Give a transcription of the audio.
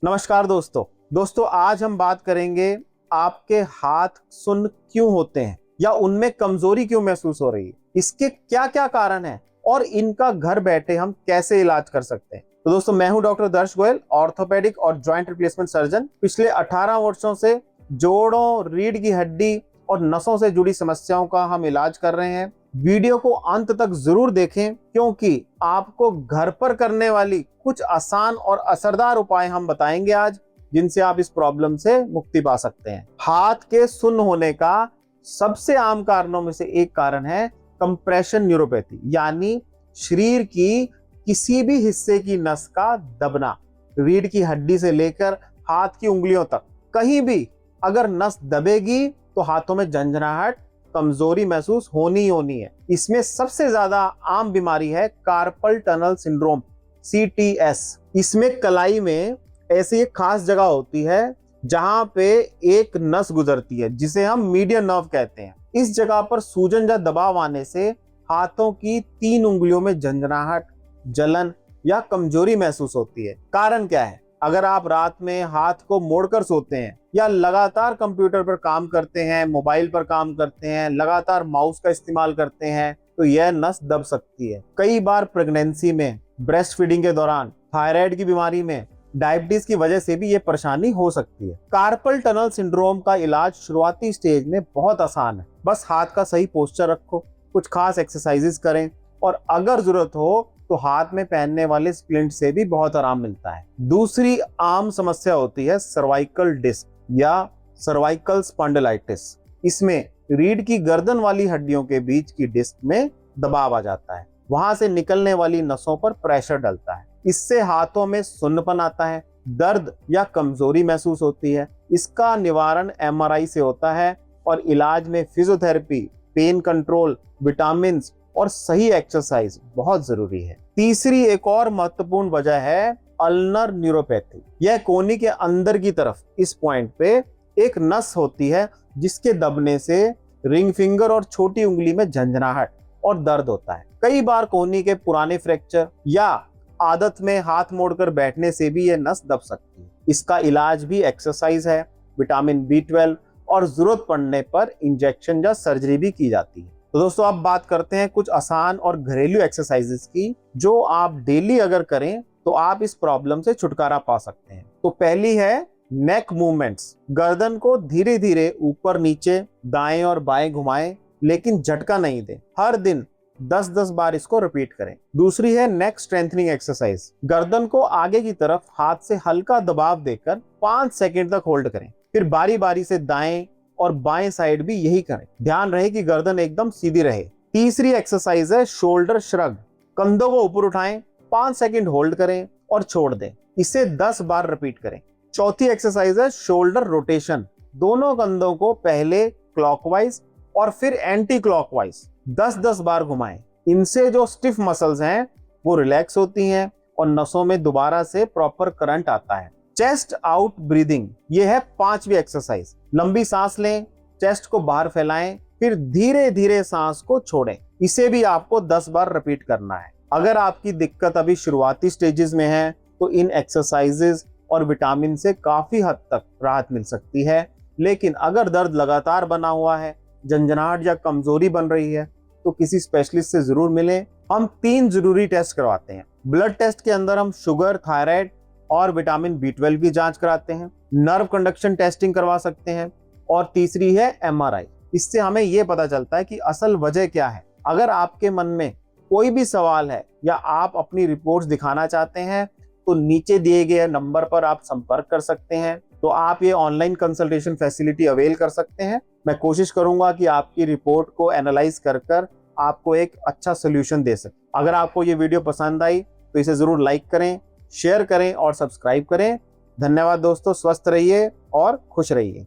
नमस्कार दोस्तों आज हम बात करेंगे आपके हाथ सुन्न क्यों होते हैं या उनमें कमजोरी क्यों महसूस हो रही है, इसके क्या क्या कारण हैं और इनका घर बैठे हम कैसे इलाज कर सकते हैं। तो दोस्तों मैं हूं डॉक्टर दर्श गोयल, ऑर्थोपेडिक और जॉइंट रिप्लेसमेंट सर्जन। पिछले 18 वर्षों से जोड़ों, रीढ़ की हड्डी और नसों से जुड़ी समस्याओं का हम इलाज कर रहे हैं। वीडियो को अंत तक जरूर देखें क्योंकि आपको घर पर करने वाली कुछ आसान और असरदार उपाय हम बताएंगे आज, जिनसे आप इस प्रॉब्लम से मुक्ति पा सकते हैं। हाथ के सुन्न होने का सबसे आम कारणों में से एक कारण है कंप्रेशन न्यूरोपैथी, यानी शरीर की किसी भी हिस्से की नस का दबना। रीढ़ की हड्डी से लेकर हाथ की उंगलियों तक कहीं भी अगर नस दबेगी तो हाथों में झंझनाहट, कमजोरी महसूस होनी है। इसमें सबसे ज्यादा आम बीमारी है कार्पल टनल सिंड्रोम, CTS। इसमें कलाई में ऐसी एक खास जगह होती है जहां पे एक नस गुजरती है जिसे हम मीडियन नर्व कहते हैं। इस जगह पर सूजन या दबाव आने से हाथों की 3 उंगलियों में झंझनाहट, जलन या कमजोरी महसूस होती है। कारण क्या है? अगर आप रात में हाथ को मोड़कर सोते हैं या लगातार कंप्यूटर पर काम करते हैं, मोबाइल पर काम करते हैं, लगातार माउस का इस्तेमाल करते हैं, तो यह नस दब सकती है। कई बार प्रेगनेंसी में, ब्रेस्ट फीडिंग के दौरान, थायराइड की बीमारी में, डायबिटीज की वजह से भी ये परेशानी हो सकती है। कार्पल टनल सिंड्रोम का इलाज शुरुआती स्टेज में बहुत आसान है। बस हाथ का सही पोस्चर रखो, कुछ खास एक्सरसाइजेस करें और अगर जरूरत हो तो हाथ में पहनने वाले स्प्लिंट से भी बहुत आराम मिलता है। दूसरी आम समस्या होती है सर्वाइकल डिस्क या सर्वाइकल स्पॉन्डिलाइटिस। इसमें रीढ़ की गर्दन वाली हड्डियों के बीच की डिस्क में दबाव आ जाता है, वहां से निकलने वाली नसों पर प्रेशर डलता है। इससे हाथों में सुन्नपन आता है, दर्द या कमजोरी महसूस होती है। इसका निवारण MRI से होता है और इलाज में फिजियोथेरेपी, पेन कंट्रोल, विटामिन और सही एक्सरसाइज बहुत जरूरी है। तीसरी एक और महत्वपूर्ण वजह है अल्नर न्यूरोपैथी। यह कोहनी के अंदर की तरफ इस पॉइंट पे एक नस होती है जिसके दबने से रिंग फिंगर और छोटी उंगली में झंझनाहट और दर्द होता है। कई बार कोहनी के पुराने फ्रैक्चर या आदत में हाथ मोड़कर बैठने से भी यह नस दब सकती है। इसका इलाज भी एक्सरसाइज है, विटामिन B12 और जरूरत पड़ने पर इंजेक्शन या सर्जरी भी की जाती है। तो दोस्तों अब बात करते हैं कुछ आसान और घरेलू एक्सरसाइजेस की, जो आप डेली अगर करें तो आप इस प्रॉब्लम से छुटकारा पा सकते हैं। तो पहली है नेक मूवमेंट्स। गर्दन को धीरे धीरे ऊपर नीचे, दाएं और बाएं घुमाएं, लेकिन झटका नहीं दें। हर दिन 10-10 बार इसको रिपीट करें। दूसरी है नेक स्ट्रेंथनिंग एक्सरसाइज। गर्दन को आगे की तरफ हाथ से हल्का दबाव देकर 5 सेकंड तक होल्ड करें, फिर बारी बारी से दाएं और बाएं साइड भी यही करें। ध्यान रहे कि गर्दन एकदम सीधी रहे। तीसरी एक्सरसाइज है शोल्डर श्रग। कंधों को ऊपर उठाएं, 5 सेकंड होल्ड करें और छोड़ दें। इसे 10 बार रिपीट करें। चौथी एक्सरसाइज है शोल्डर रोटेशन। दोनों कंधों को पहले क्लॉकवाइज और फिर एंटी क्लॉकवाइज 10-10 बार घुमाएं। इनसे जो स्टिफ मसल्स हैं वो रिलैक्स होती हैं और नसों में दोबारा से प्रॉपर करंट आता है। चेस्ट आउट ब्रीदिंग, ये है 5वीं एक्सरसाइज। लंबी सांस लें, चेस्ट को बाहर फैलाएं, फिर धीरे धीरे सांस को छोड़ें। इसे भी आपको 10 बार रिपीट करना है। अगर आपकी दिक्कत अभी शुरुआती स्टेजेस में है तो इन एक्सरसाइजेस और विटामिन से काफी हद तक राहत मिल सकती है। लेकिन अगर दर्द लगातार बना हुआ है, झंझनाहट या कमजोरी बन रही है, तो किसी स्पेशलिस्ट से जरूर मिलें। हम 3 जरूरी टेस्ट करवाते हैं। ब्लड टेस्ट के अंदर हम शुगर, थायराइड और विटामिन B12 की जांच कराते हैं। नर्व कंडक्शन टेस्टिंग करवा सकते हैं और तीसरी है MRI। इससे हमें यह पता चलता है कि असल वजह क्या है। अगर आपके मन में कोई भी सवाल है या आप अपनी रिपोर्ट्स दिखाना चाहते हैं तो नीचे दिए गए नंबर पर आप संपर्क कर सकते हैं। तो आप ये ऑनलाइन कंसल्टेशन फैसिलिटी अवेल कर सकते हैं। मैं कोशिश करूंगा कि आपकी रिपोर्ट को एनालाइज कर आपको एक अच्छा सोल्यूशन दे सके। अगर आपको ये वीडियो पसंद आई तो इसे जरूर लाइक करें, शेयर करें और सब्सक्राइब करें। धन्यवाद दोस्तों, स्वस्थ रहिए और खुश रहिए।